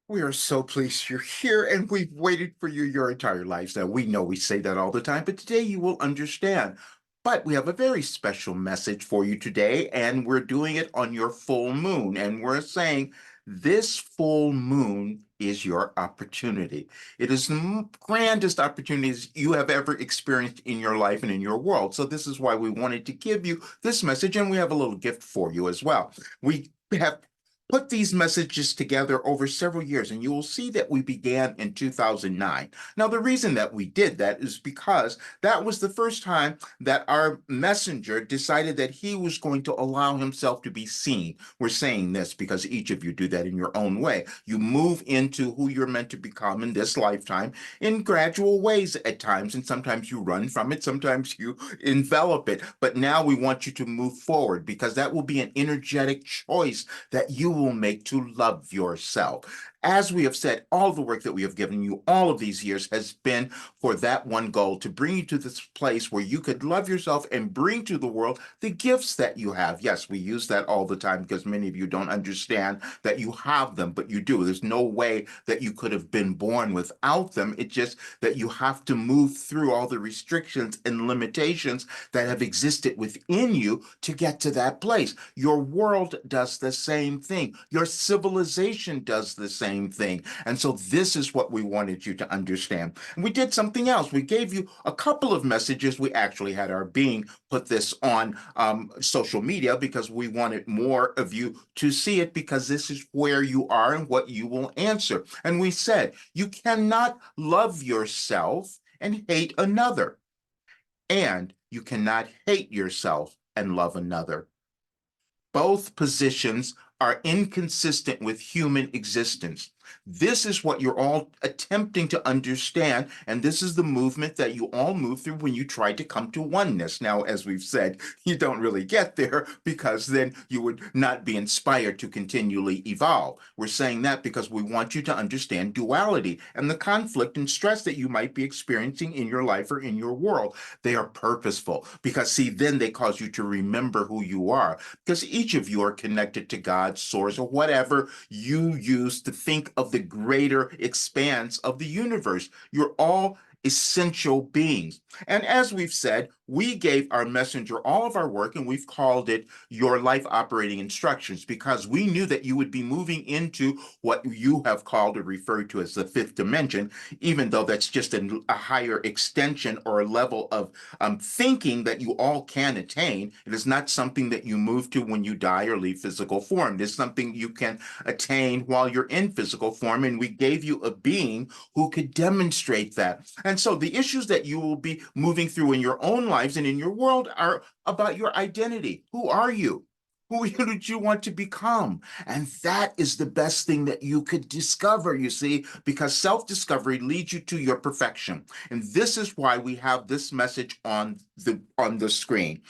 We are so pleased you're here, and we've waited for you your entire lives. Now, we know we say that all the time, but today you will understand. But we have a very special message for you today, and we're doing it on your full moon. And we're saying this full moon is your opportunity. It is the grandest opportunities you have ever experienced in your life and in your world. So, this is why we wanted to give you this message, and we have a little gift for you as well. We have put these messages together over several years, and you will see that we began in 2009. Now, the reason that we did that is because that was the first time that our messenger decided that he was going to allow himself to be seen. We're saying this because each of you do that in your own way. You move into who you're meant to become in this lifetime in gradual ways at times, and sometimes you run from it, sometimes you envelop it. But now we want you to move forward because that will be an energetic choice that you will make to love yourself. As we have said, all the work that we have given you all of these years has been for that one goal to bring you to this place where you could love yourself and bring to the world the gifts that you have. Yes, we use that all the time because many of you don't understand that you have them, but you do. There's no way that you could have been born without them. It's just that you have to move through all the restrictions and limitations that have existed within you to get to that place. Your world does the same thing. Your civilization does the same thing. And so this is what we wanted you to understand. And we did something else. We gave you a couple of messages. We actually had our being put this on social media because we wanted more of you to see it because this is where you are and what you will answer. And we said, you cannot love yourself and hate another. And you cannot hate yourself and love another. Both positions are inconsistent with human existence. This is what you're all attempting to understand, and this is the movement that you all move through when you try to come to oneness. Now, as we've said, you don't really get there because then you would not be inspired to continually evolve. We're saying that because we want you to understand duality and the conflict and stress that you might be experiencing in your life or in your world. They are purposeful because, see, then they cause you to remember who you are because each of you are connected to God's source or whatever you use to think of the greater expanse of the universe. You're all essential beings. And as we've said, we gave our messenger all of our work and we've called it your life operating instructions because we knew that you would be moving into what you have called or referred to as the fifth dimension, even though that's just a higher extension or a level of thinking that you all can attain. It is not something that you move to when you die or leave physical form. It is something you can attain while you're in physical form. And we gave you a being who could demonstrate that. And so the issues that you will be moving through in your own lives and in your world are about your identity. Who are you? Who did you want to become? And that is the best thing that you could discover, you see, because self-discovery leads you to your perfection. And this is why we have this message on the screen.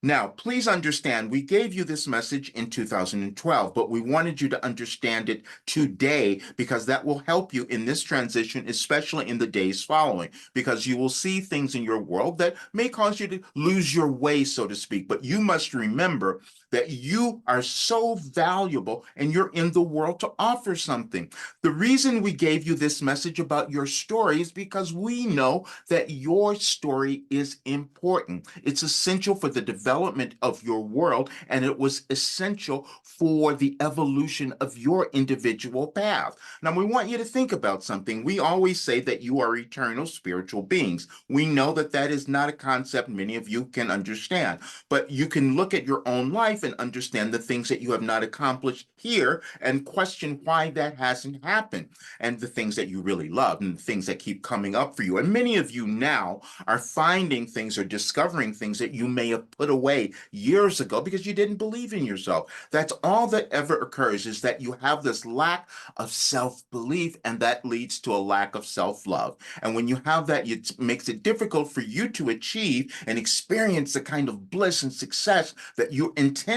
Now, please understand, we gave you this message in 2012, but we wanted you to understand it today because that will help you in this transition, especially in the days following, because you will see things in your world that may cause you to lose your way, so to speak. But you must remember that you are so valuable and you're in the world to offer something. The reason we gave you this message about your story is because we know that your story is important. It's essential for the development of your world, and it was essential for the evolution of your individual path. Now, we want you to think about something. We always say that you are eternal spiritual beings. We know that that is not a concept many of you can understand, but you can look at your own life and understand the things that you have not accomplished here and question why that hasn't happened and the things that you really love and the things that keep coming up for you. And many of you now are finding things or discovering things that you may have put away years ago because you didn't believe in yourself. That's all that ever occurs is that you have this lack of self-belief, and that leads to a lack of self-love. And when you have that, it makes it difficult for you to achieve and experience the kind of bliss and success that you intended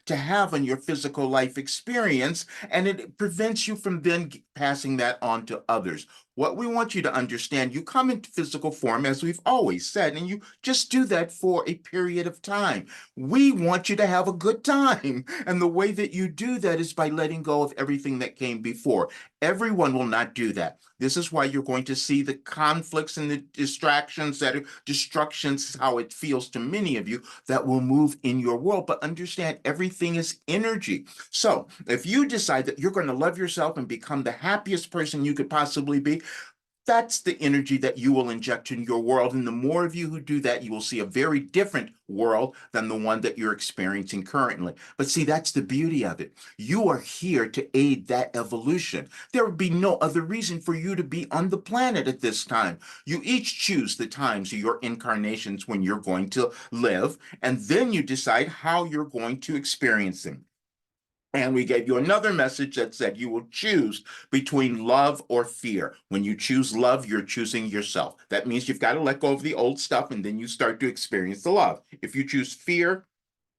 to have in your physical life experience, and it prevents you from then passing that on to others. What we want you to understand, you come into physical form, as we've always said, and you just do that for a period of time. We want you to have a good time. And the way that you do that is by letting go of everything that came before. Everyone will not do that. This is why you're going to see the conflicts and the distractions that are destructions, how it feels to many of you that will move in your world. But understand everything is energy. So if you decide that you're going to love yourself and become the happiest person you could possibly be, that's the energy that you will inject in your world. And the more of you who do that, you will see a very different world than the one that you're experiencing currently. But see, that's the beauty of it. You are here to aid that evolution. There would be no other reason for you to be on the planet at this time. You each choose the times of your incarnations when you're going to live, and then you decide how you're going to experience them. And we gave you another message that said you will choose between love or fear. When you choose love, you're choosing yourself. That means you've got to let go of the old stuff and then you start to experience the love. If you choose fear,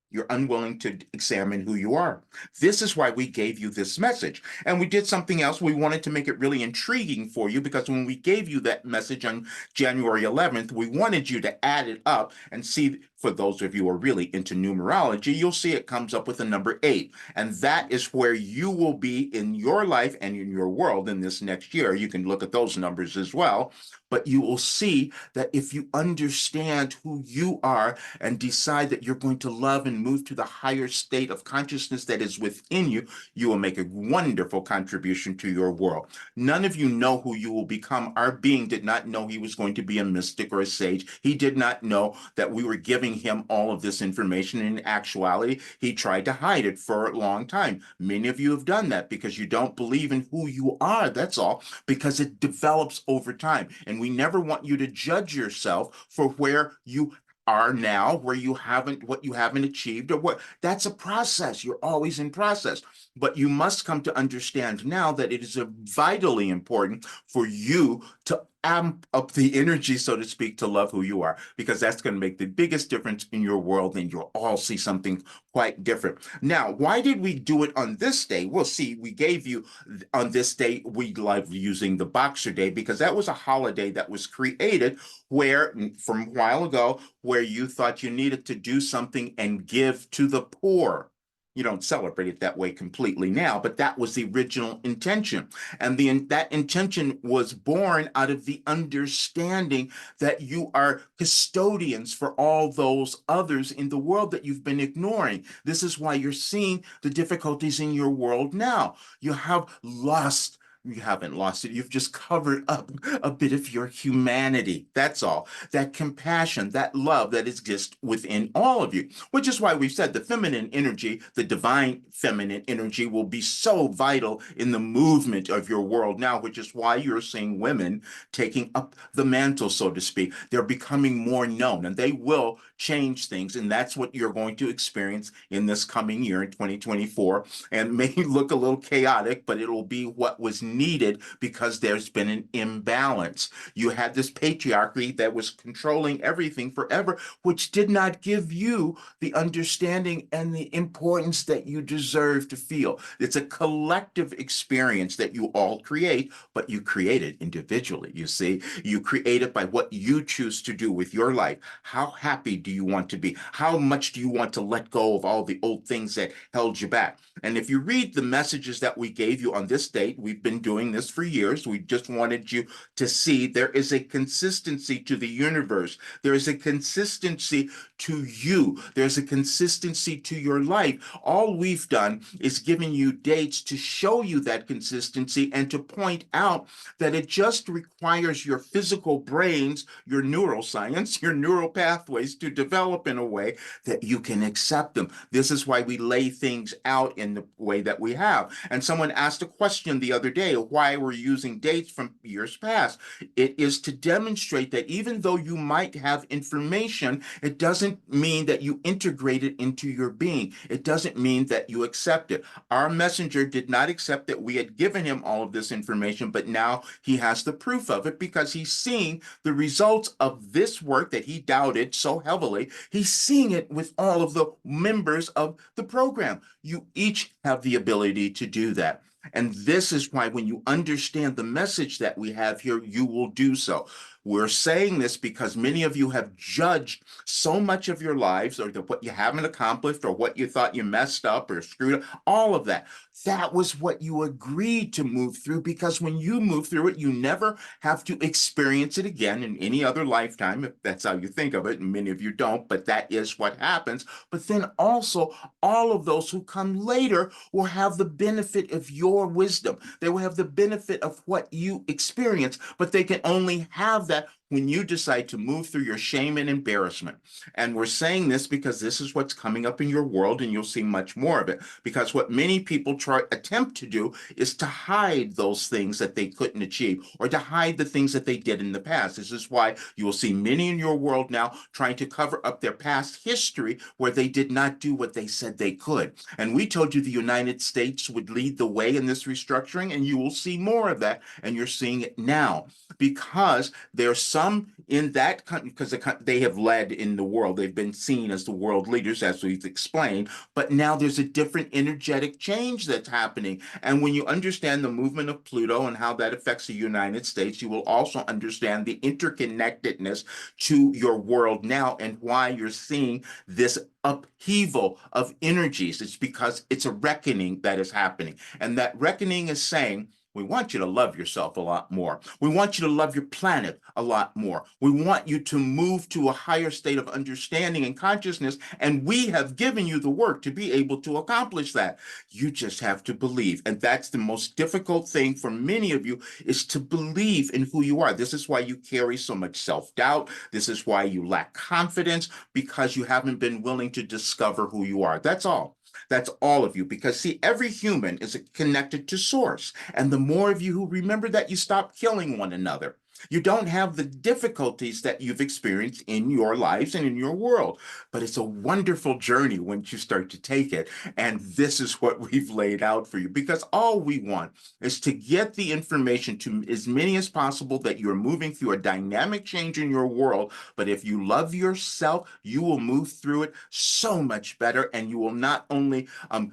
you're unwilling to examine who you are. This is why we gave you this message. And we did something else. We wanted to make it really intriguing for you because when we gave you that message on January 11th, we wanted you to add it up and see. For those of you who are really into numerology, you'll see it comes up with a number 8. And that is where you will be in your life and in your world in this next year. You can look at those numbers as well. But you will see that if you understand who you are and decide that you're going to love and move to the higher state of consciousness that is within you, you will make a wonderful contribution to your world. None of you know who you will become. Our being did not know he was going to be a mystic or a sage. He did not know that we were giving him all of this information. In actuality, he tried to hide it for a long time. Many of you have done that because you don't believe in who you are. That's all, because it develops over time. And we never want you to judge yourself for where you are now, where you haven't, what you haven't achieved, or what. That's a process. You're always in process. But you must come to understand now that it is vitally important for you to amp up the energy, so to speak, to love who you are, because that's going to make the biggest difference in your world, and you'll all see something quite different. Now, why did we do it on this day? Well, see, we gave you on this day, we love using the Boxer Day because that was a holiday that was created where, from a while ago, where you thought you needed to do something and give to the poor. You don't celebrate it that way completely now, but that was the original intention. And that intention was born out of the understanding that you are custodians for all those others in the world that you've been ignoring. This is why you're seeing the difficulties in your world now. You have lost. You haven't lost it. You've just covered up a bit of your humanity. That's all. That compassion, that love that exists within all of you, which is why we've said the feminine energy, the divine feminine energy, will be so vital in the movement of your world now, which is why you're seeing women taking up the mantle, so to speak. They're becoming more known and they will change things. And that's what you're going to experience in this coming year in 2024. And may look a little chaotic, but it'll be what was needed because there's been an imbalance. You had this patriarchy that was controlling everything forever, which did not give you the understanding and the importance that you deserve to feel. It's a collective experience that you all create, but you create it individually. You see, you create it by what you choose to do with your life. How happy do you want to be? How much do you want to let go of all the old things that held you back? And if you read the messages that we gave you on this date, we've been doing this for years. We just wanted you to see there is a consistency to the universe. There is a consistency to you. There's a consistency to your life. All we've done is given you dates to show you that consistency and to point out that it just requires your physical brains, your neuroscience, your neural pathways to develop in a way that you can accept them. This is why we lay things out in the way that we have. And someone asked a question the other day, why we're using dates from years past. It is to demonstrate that even though you might have information, it doesn't mean that you integrate it into your being. It doesn't mean that you accept it. Our messenger did not accept that we had given him all of this information, but now he has the proof of it because he's seeing the results of this work that he doubted so heavily. He's seeing it with all of the members of the program. You each have the ability to do that. And this is why when you understand the message that we have here, you will do so. We're saying this because many of you have judged so much of your lives, or what you haven't accomplished, or what you thought you messed up or screwed up, all of that. That was what you agreed to move through, because when you move through it, you never have to experience it again in any other lifetime, if that's how you think of it. And many of you don't, but that is what happens. But then also, all of those who come later will have the benefit of your wisdom. They will have the benefit of what you experience, but they can only have that when you decide to move through your shame and embarrassment. And we're saying this because this is what's coming up in your world, and you'll see much more of it. Because what many people attempt to do is to hide those things that they couldn't achieve, or to hide the things that they did in the past. This is why you will see many in your world now trying to cover up their past history where they did not do what they said they could. And we told you the United States would lead the way in this restructuring, and you will see more of that, and you're seeing it now, because there's some in that country, because they have led in the world. They've been seen as the world leaders, as we've explained, but now there's a different energetic change that's happening. And when you understand the movement of Pluto and how that affects the United States, you will also understand the interconnectedness to your world now, and why you're seeing this upheaval of energies. It's because it's a reckoning that is happening. And that reckoning is saying, we want you to love yourself a lot more. We want you to love your planet a lot more. We want you to move to a higher state of understanding and consciousness, and we have given you the work to be able to accomplish that. You just have to believe. And that's the most difficult thing for many of you, is to believe in who you are. This is why you carry so much self-doubt. This is why you lack confidence, because you haven't been willing to discover who you are. That's all. That's all of you. Because, see, every human is connected to source. And the more of you who remember that, you stop killing one another. You don't have the difficulties that you've experienced in your lives and in your world. But it's a wonderful journey once you start to take it. And this is what we've laid out for you. Because all we want is to get the information to as many as possible, that you're moving through a dynamic change in your world. But if you love yourself, you will move through it so much better. And you will not only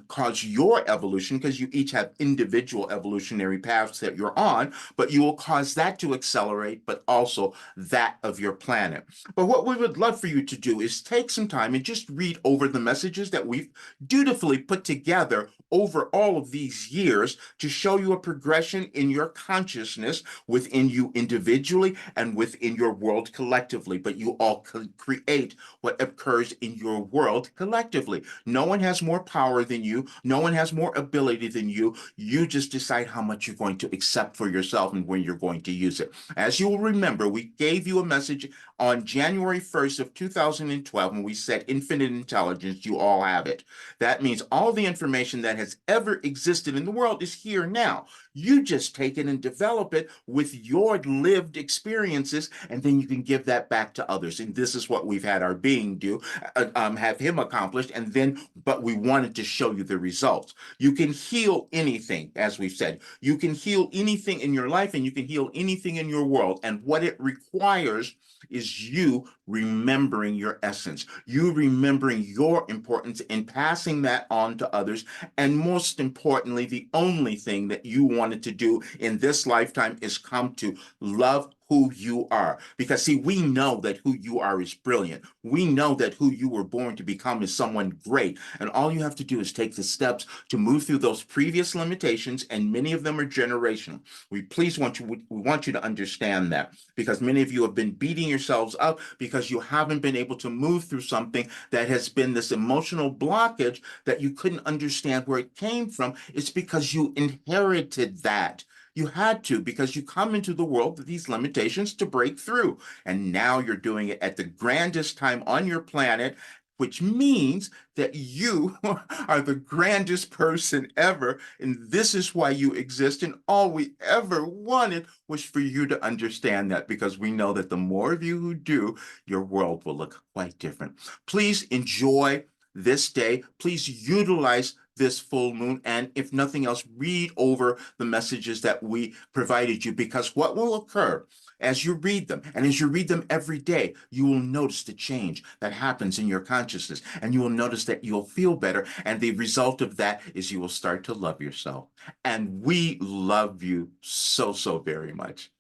cause your evolution, because you each have individual evolutionary paths that you're on, but you will cause that to accelerate, but also that of your planet. But what we would love for you to do is take some time and just read over the messages that we've dutifully put together over all of these years, to show you a progression in your consciousness within you individually and within your world collectively. But you all create what occurs in your world collectively. No one has more power than you. No one has more ability than you. You just decide how much you're going to accept for yourself and when you're going to use it. As you will remember, we gave you a message on January 1st of 2012, when we said infinite intelligence. You all have it. That means all the information that has ever existed in the world is here now. You just take it and develop it with your lived experiences, and then you can give that back to others. And this is what we've had our being do, have him accomplish, and then, but we wanted to show you the results. You can heal anything, as we've said. You can heal anything in your life, and you can heal anything in your world. And what it requires is you remembering your essence, you remembering your importance, and passing that on to others. And most importantly, the only thing that you wanted to do in this lifetime is come to love who you are. Because, see, we know that who you are is brilliant. We know that who you were born to become is someone great. And all you have to do is take the steps to move through those previous limitations, and many of them are generational. We want you to understand that, because many of you have been beating yourselves up because you haven't been able to move through something that has been this emotional blockage that you couldn't understand where it came from. It's because you inherited that. You had to, because you come into the world with these limitations to break through. And now you're doing it at the grandest time on your planet, which means that you are the grandest person ever. And this is why you exist. And all we ever wanted was for you to understand that, because we know that the more of you who do, your world will look quite different. Please enjoy this day. Please utilize this full moon. And if nothing else, read over the messages that we provided you, because what will occur as you read them, and as you read them every day, you will notice the change that happens in your consciousness, and you will notice that you'll feel better. And the result of that is you will start to love yourself. And we love you so, so very much.